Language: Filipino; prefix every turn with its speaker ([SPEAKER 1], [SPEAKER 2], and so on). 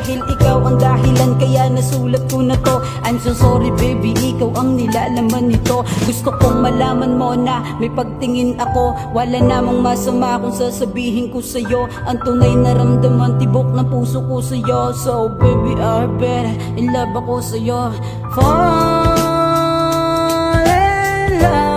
[SPEAKER 1] Dahil ikaw ang dahilan kaya nasulat ko na to. I'm so sorry baby, ikaw ang nilalaman nito. Gusto kong malaman mo na may pagtingin ako. Wala namang masama kung sasabihin ko sa'yo ang tunay na ramdaman, tibok ng puso ko sa'yo. So baby I bet in love ako sa'yo. Fall in love.